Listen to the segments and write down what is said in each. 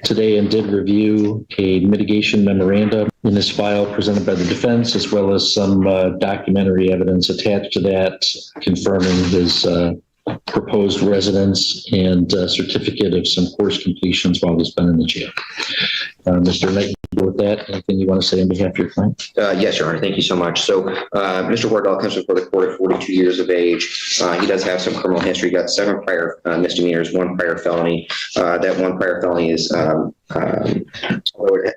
today and did review a mitigation memorandum in this file presented by the defense, as well as some documentary evidence attached to that, confirming his proposed residence and certificate of some course completions while he's been in the jail. Mr. Knight, with that, anything you want to say on behalf of your client? Yes, Your Honor. Thank you so much. So Mr. Wardell comes before the court at 42 years of age. He does have some criminal history. He got 7 prior misdemeanors, 1 prior felony. That 1 prior felony is, although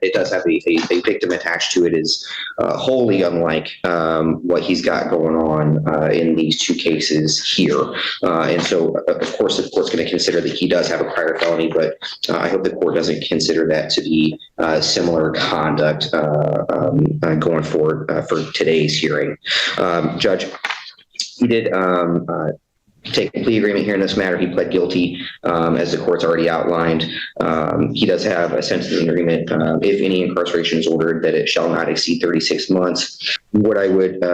it does have a victim attached to it, is wholly unlike what he's got going on in these 2 cases here. And so, of course, the court's going to consider that he does have a prior felony, but I hope the court doesn't consider that to be similar conduct going forward for today's hearing. Judge, he did take a plea agreement here in this matter. He pled guilty, as the court's already outlined. He does have a sentencing agreement, if any incarceration is ordered, that it shall not exceed 36 months. What I would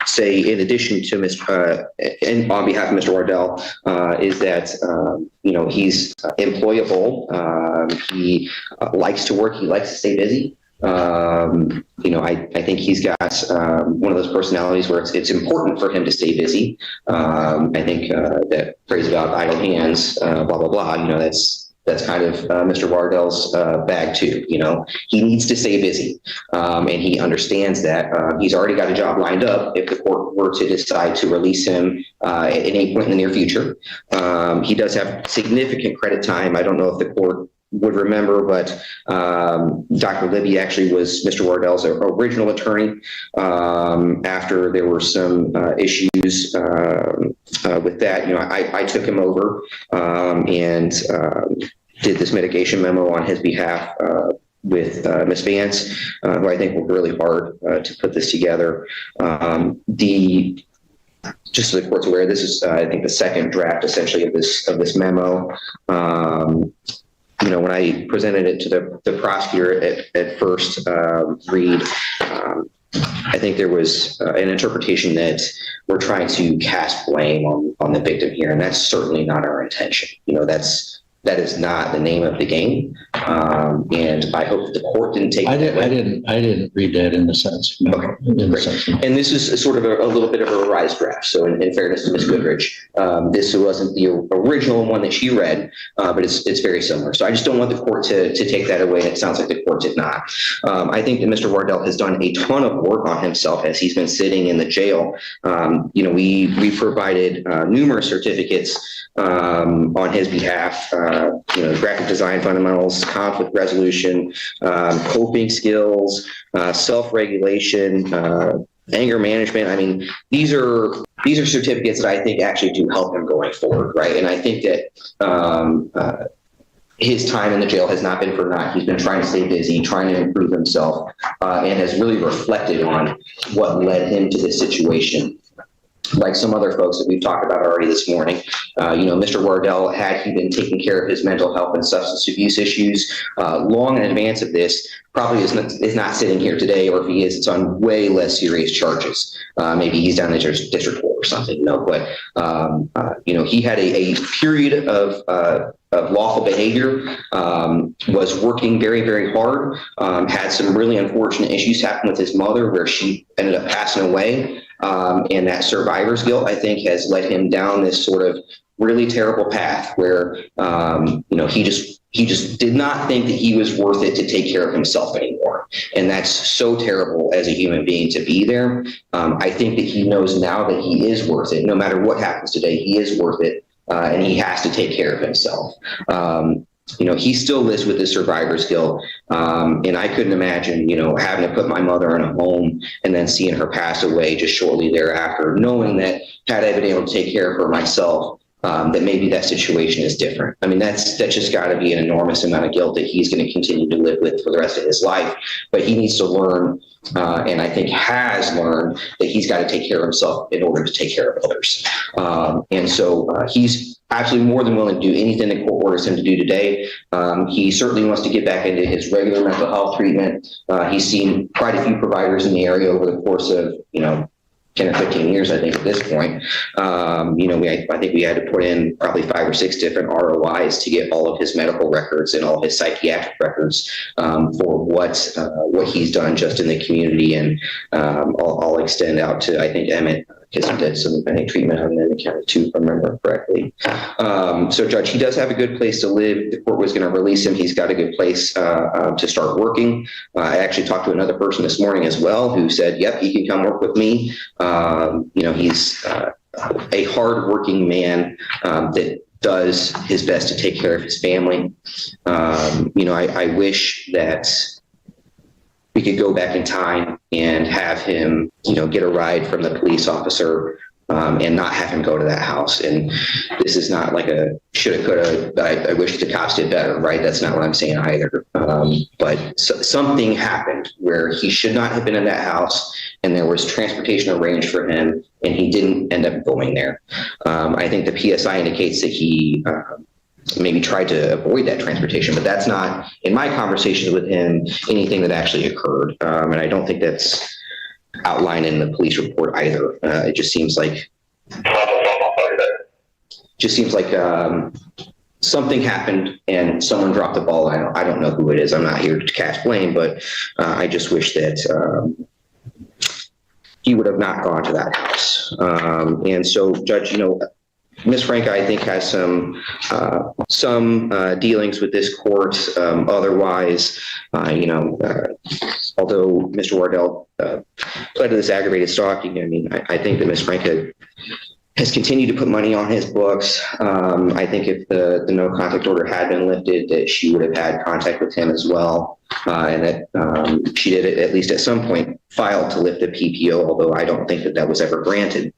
say, in addition to and on behalf of Mr. Wardell, is that he's employable. He likes to work. He likes to stay busy. I think he's got one of those personalities where it's important for him to stay busy. I think that phrase about idle hands, blah, blah, blah, that's kind of Mr. Wardell's bag too. He needs to stay busy, and he understands that. He's already got a job lined up if the court were to decide to release him at any point in the near future. He does have significant credit time. I don't know if the court would remember, but Dr. Libby actually was Mr. Wardell's original attorney after there were some issues with that. I took him over and did this mitigation memo on his behalf with Ms. Vance, who I think worked really hard to put this together. Just so the court's aware, this is I think the second draft essentially of this memo. When I presented it to the prosecutor at first read, I think there was an interpretation that we're trying to cast blame on the victim here, and that's certainly not our intention. That is not the name of the game, and I hope that the court didn't take. I didn't read that in the sense. No, okay, and this is sort of a little bit of a revised draft. So, in fairness to Ms. Goodrich, this wasn't the original one that she read, but it's very similar. So, I just don't want the court to take that away. And it sounds like the court did not. I think that Mr. Wardell has done a ton of work on himself as he's been sitting in the jail. We provided numerous certificates on his behalf. Graphic design fundamentals, conflict resolution, coping skills, self-regulation, anger management. I mean, these are certificates that I think actually do help him going forward, right? And I think that his time in the jail has not been for naught. He's been trying to stay busy, trying to improve himself, and has really reflected on what led him to this situation. Like some other folks that we've talked about already this morning, Mr. Wardell, had he been taking care of his mental health and substance abuse issues long in advance of this, probably is not sitting here today, or if he is, it's on way less serious charges. Maybe he's down in district court or something, but he had a period of lawful behavior, was working very, very hard, had some really unfortunate issues happen with his mother where she ended up passing away. And that survivor's guilt, I think, has led him down this sort of really terrible path where, he just did not think that he was worth it to take care of himself anymore. And that's so terrible as a human being to be there. I think that he knows now that he is worth it. No matter what happens today, he is worth it. And he has to take care of himself. He still lives with the survivor's guilt. And I couldn't imagine, having to put my mother in a home and then seeing her pass away just shortly thereafter, knowing that had I been able to take care of her myself, that maybe that situation is different. I mean, that's just got to be an enormous amount of guilt that he's going to continue to live with for the rest of his life. But he needs to learn, and I think has learned, that he's got to take care of himself in order to take care of others. And so he's absolutely more than willing to do anything the court orders him to do today. He certainly wants to get back into his regular mental health treatment. He's seen quite a few providers in the area over the course of, 10 or 15 years, I think, at this point. I think we had to put in probably 5 or 6 different ROIs to get all of his medical records and all his psychiatric records for what he's done just in the community. And I'll extend out to, I think, Emmett, because he did some treatment on the county too, if I remember correctly. So, Judge, he does have a good place to live. The court was going to release him. He's got a good place to start working. I actually talked to another person this morning as well who said, yep, he can come work with me. He's a hardworking man that does his best to take care of his family. I wish that we could go back in time and have him, get a ride from the police officer and not have him go to that house. And this is not like a shoulda, coulda, I wish the cops did better, right? That's not what I'm saying either. But something happened where he should not have been in that house, and there was transportation arranged for him, and he didn't end up going there. I think the PSI indicates that he maybe tried to avoid that transportation, but that's not, in my conversations with him, anything that actually occurred. And I don't think that's outlined in the police report either. It just seems like something happened and someone dropped the ball. I don't know who it is. I'm not here to cast blame, but I just wish that he would have not gone to that house. And so, Judge, Ms. Franca, I think, has some dealings with this court. Otherwise, although Mr. Wardell pled to this aggravated stalking, I think that Ms. Franca has continued to put money on his books. I think if the no contact order had been lifted, that she would have had contact with him as well, and that she did, at least at some point, filed to lift the PPO, although I don't think that was ever granted.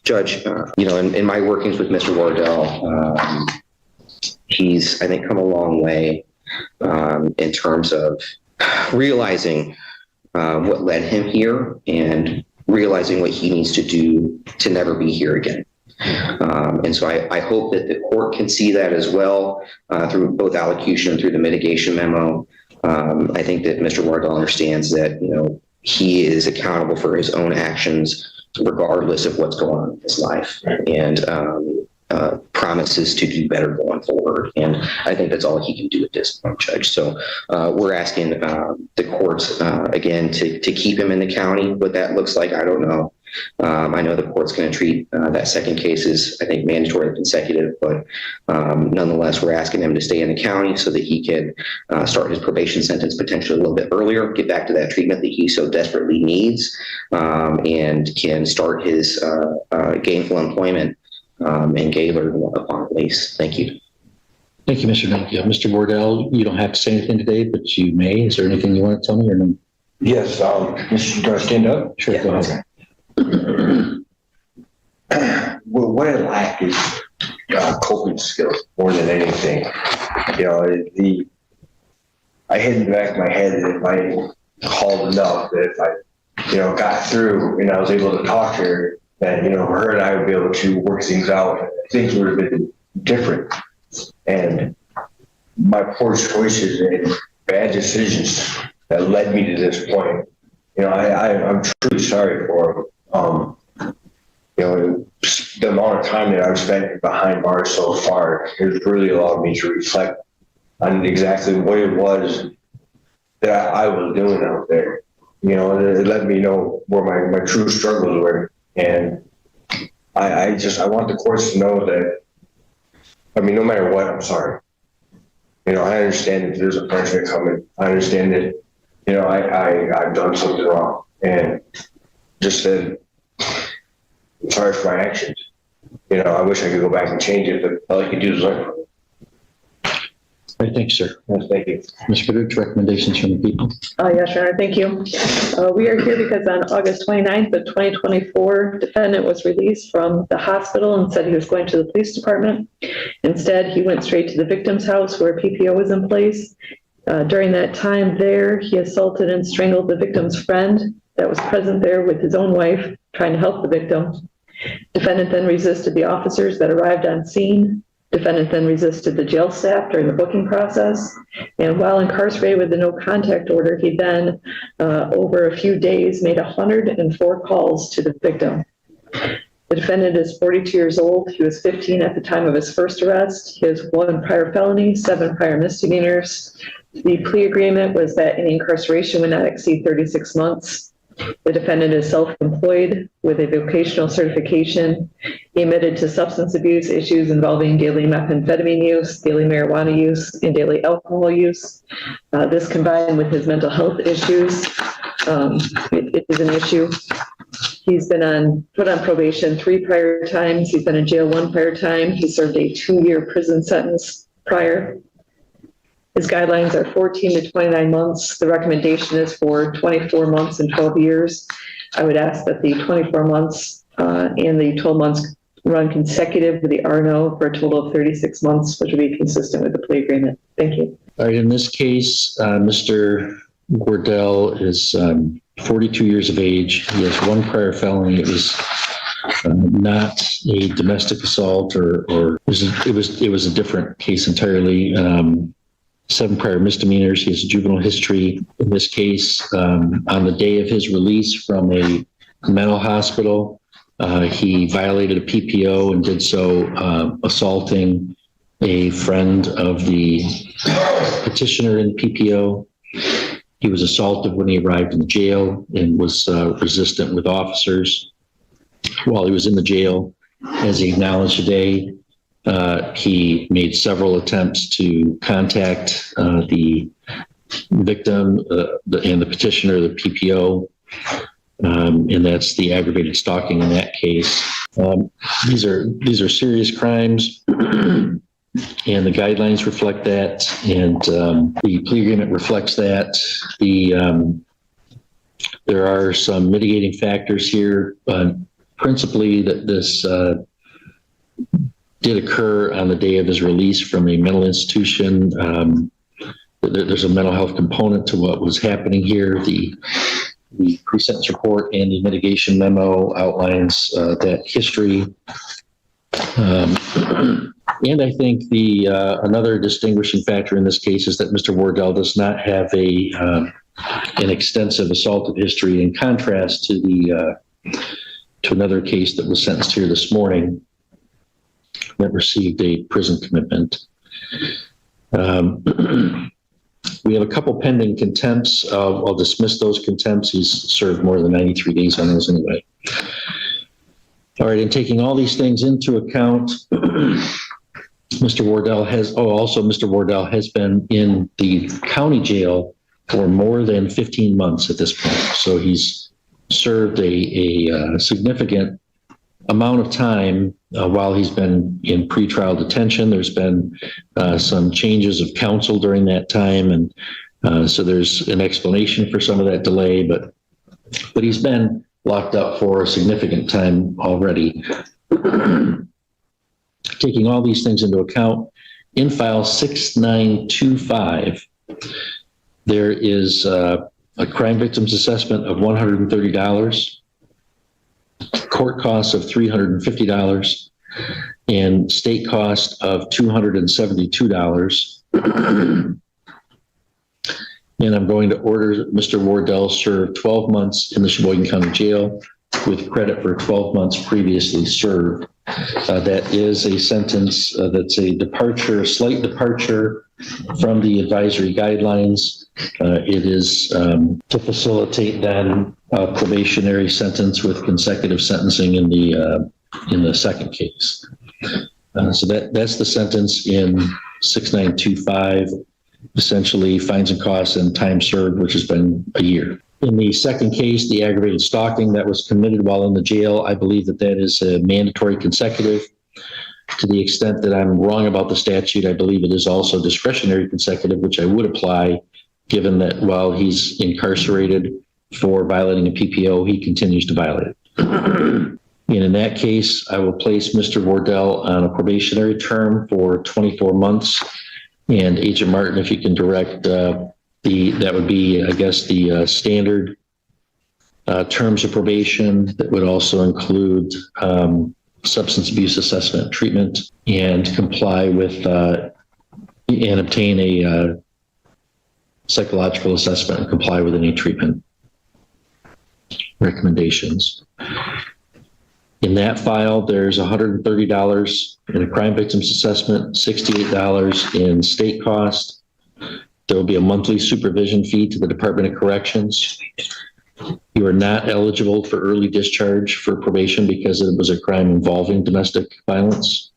Judge, in my workings with Mr. Wardell, he's, I think, come a long way in terms of realizing what led him here and realizing what he needs to do to never be here again. And so I hope that the court can see that as well through both allocution and through the mitigation memo. I think that Mr. Wardell understands that, he is accountable for his own actions regardless of what's going on in his life, and promises to do better going forward. And I think that's all he can do at this point, Judge. So we're asking the courts, again, to keep him in the county. What that looks like, I don't know. I know the court's going to treat that second case as, I think, mandatory and consecutive, but nonetheless, we're asking him to stay in the county so that he can start his probation sentence potentially a little bit earlier, get back to that treatment that he so desperately needs, and can start his gainful employment in Gaylord upon release. Thank you. Thank you, Mr. Nokia. Mr. Wardell, you don't have to say anything today, but you may. Is there anything you want to tell me or no? Yes, do I stand up? Sure, Yeah, go ahead. okay. Well, what I lack is coping skills more than anything. I hid in the back of my head that if I called enough, that if I, got through and I was able to talk to her, that, her and I would be able to work things out. Things would have been different. And my poor choices and bad decisions that led me to this point, I'm truly sorry for them. The amount of time that I've spent behind bars so far has really allowed me to reflect on exactly what it was that I was doing out there. It let me know where my true struggles were. And I want the courts to know that, no matter what, I'm sorry. I understand that there's a punishment coming. I understand that, I've done something wrong. And just that I'm sorry for my actions. I wish I could go back and change it, but all I can do is learn from it. All right, thanks, sir. Yes, thank you. Ms. Goodrich, recommendations from the people. Yes, Your Honor, thank you. We are here because on August 29th of 2024, defendant was released from the hospital and said he was going to the police department. Instead, he went straight to the victim's house where PPO was in place. During that time there, he assaulted and strangled the victim's friend that was present there with his own wife, trying to help the victim. Defendant then resisted the officers that arrived on scene. Defendant then resisted the jail staff during the booking process. And while incarcerated with the no contact order, he then, over a few days, made 104 calls to the victim. The defendant is 42 years old. He was 15 at the time of his first arrest. He has 1 prior felony, 7 prior misdemeanors. The plea agreement was that any incarceration would not exceed 36 months. The defendant is self-employed with a vocational certification. He admitted to substance abuse issues involving daily methamphetamine use, daily marijuana use, and daily alcohol use. This combined with his mental health issues, it is an issue. He's been put on probation 3 prior times. He's been in jail 1 prior time. He served a 2-year prison sentence prior. His guidelines are 14 to 29 months. The recommendation is for 24 months and 12 years. I would ask that the 24 months and the 12 months run consecutive with the RNO for a total of 36 months, which would be consistent with the plea agreement. Thank you. All right, in this case, Mr. Wardell is 42 years of age. He has 1 prior felony. It was not a domestic assault or it was a different case entirely. 7 prior misdemeanors. He has a juvenile history. In this case, on the day of his release from a mental hospital, he violated a PPO and did so assaulting a friend of the petitioner in the PPO. He was assaulted when he arrived in the jail and was resistant with officers while he was in the jail. As he acknowledged today, he made several attempts to contact the victim and the petitioner, the PPO, and that's the aggravated stalking in that case. These are serious crimes, and the guidelines reflect that, and the plea agreement reflects that. There are some mitigating factors here, principally that this did occur on the day of his release from a mental institution. There's a mental health component to what was happening here. The pre-sentence report and the mitigation memo outlines that history. And I think another distinguishing factor in this case is that Mr. Wardell does not have an extensive assaultive history, in contrast to another case that was sentenced here this morning that received a prison commitment. We have a couple pending contempts. I'll dismiss those contempts. He's served more than 93 days on those anyway. All right, and taking all these things into account, Mr. Wardell has been in the county jail for more than 15 months at this point. So he's served a significant amount of time while he's been in pretrial detention. There's been some changes of counsel during that time, and so there's an explanation for some of that delay, but he's been locked up for a significant time already. Taking all these things into account, in file 6925, there is a crime victims assessment of $130, court costs of $350, and state cost of $272. And I'm going to order Mr. Wardell serve 12 months in the Sheboygan County Jail with credit for 12 months previously served. That is a sentence that's a slight departure from the advisory guidelines. It is to facilitate then a probationary sentence with consecutive sentencing in the second case. So that's the sentence in 6925, essentially fines and costs and time served, which has been a year. In the second case, the aggravated stalking that was committed while in the jail, I believe that is a mandatory consecutive. To the extent that I'm wrong about the statute, I believe it is also discretionary consecutive, which I would apply, given that while he's incarcerated for violating a PPO, he continues to violate it. And in that case, I will place Mr. Wardell on a probationary term for 24 months. And Agent Martin, if you can direct that would be, I guess, the standard terms of probation. That would also include substance abuse assessment and treatment, and comply with and obtain a psychological assessment and comply with any treatment recommendations. In that file, there's $130 in a crime victims assessment, $68 in state cost. There will be a monthly supervision fee to the Department of Corrections. You are not eligible for early discharge for probation because it was a crime involving domestic violence.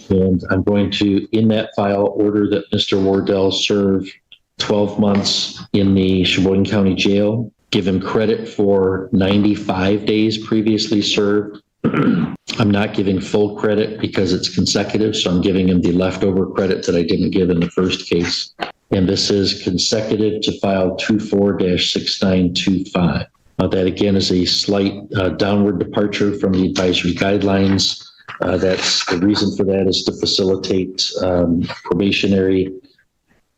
And I'm going to, in that file, order that Mr. Wardell serve 12 months in the Sheboygan County Jail, give him credit for 95 days previously served. I'm not giving full credit because it's consecutive, so I'm giving him the leftover credit that I didn't give in the first case. And this is consecutive to file 24-6925. That again is a slight downward departure from the advisory guidelines. That's the reason for that is to facilitate probationary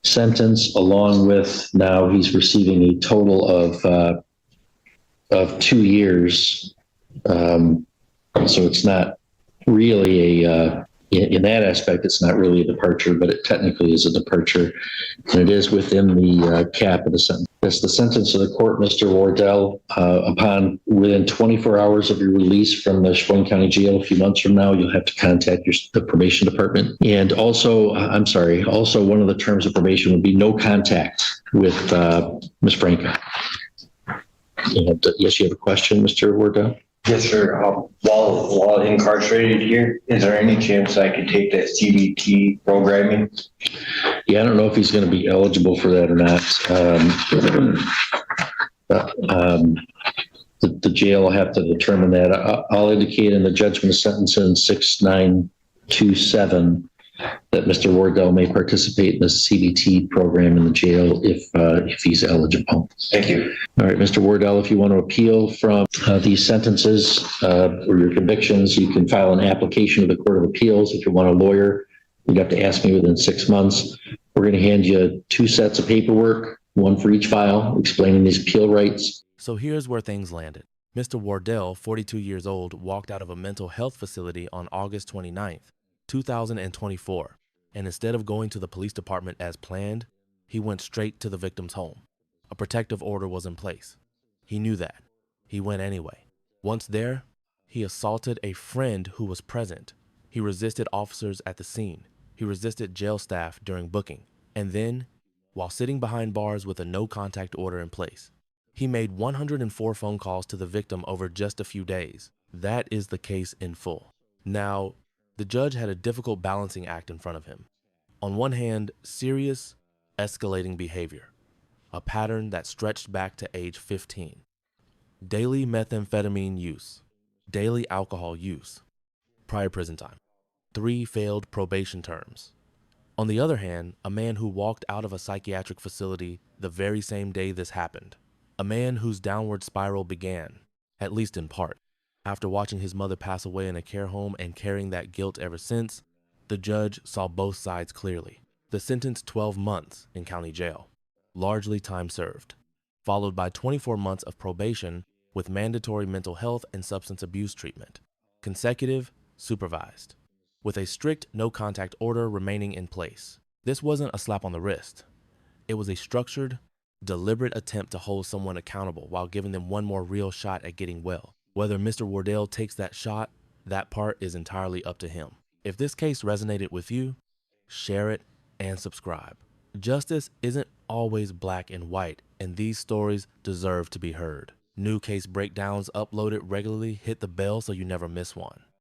sentence, along with now he's receiving a total of 2 years. So it's not really in that aspect, it's not really a departure, but it technically is a departure, and it is within the cap of the sentence. That's the sentence of the court, Mr. Wardell. Upon within 24 hours of your release from the Sheboygan County Jail a few months from now, you'll have to contact the probation department. And also, also one of the terms of probation would be no contact with Ms. Franca. And yes, you have a question, Mr. Wardell? Yes, sir. While incarcerated here, is there any chance I could take that CBT programming? Yeah, I don't know if he's going to be eligible for that or not. The jail will have to determine that. I'll indicate in the judgment of sentence in 6927 that Mr. Wardell may participate in the CBT program in the jail if he's eligible. Thank you. All right, Mr. Wardell, if you want to appeal from these sentences or your convictions, you can file an application to the Court of Appeals. If you want a lawyer, you'd have to ask me within 6 months. We're going to hand you 2 sets of paperwork, one for each file, explaining these appeal rights. So here's where things landed. Mr. Wardell, 42 years old, walked out of a mental health facility on August 29th, 2024, and instead of going to the police department as planned, he went straight to the victim's home. A protective order was in place. He knew that. He went anyway. Once there, he assaulted a friend who was present. He resisted officers at the scene. He resisted jail staff during booking. And then, while sitting behind bars with a no-contact order in place, he made 104 phone calls to the victim over just a few days. That is the case in full. Now, the judge had a difficult balancing act in front of him. On one hand, serious, escalating behavior, a pattern that stretched back to age 15. Daily methamphetamine use, daily alcohol use, prior prison time, 3 failed probation terms. On the other hand, a man who walked out of a psychiatric facility the very same day this happened. A man whose downward spiral began, at least in part, after watching his mother pass away in a care home and carrying that guilt ever since. The judge saw both sides clearly. The sentence 12 months in county jail, largely time served, followed by 24 months of probation with mandatory mental health and substance abuse treatment, consecutive, supervised, with a strict no-contact order remaining in place. This wasn't a slap on the wrist. It was a structured, deliberate attempt to hold someone accountable while giving them one more real shot at getting well. Whether Mr. Wardell takes that shot, that part is entirely up to him. If this case resonated with you, share it and subscribe. Justice isn't always black and white, and these stories deserve to be heard. New case breakdowns uploaded regularly. Hit the bell so you never miss one.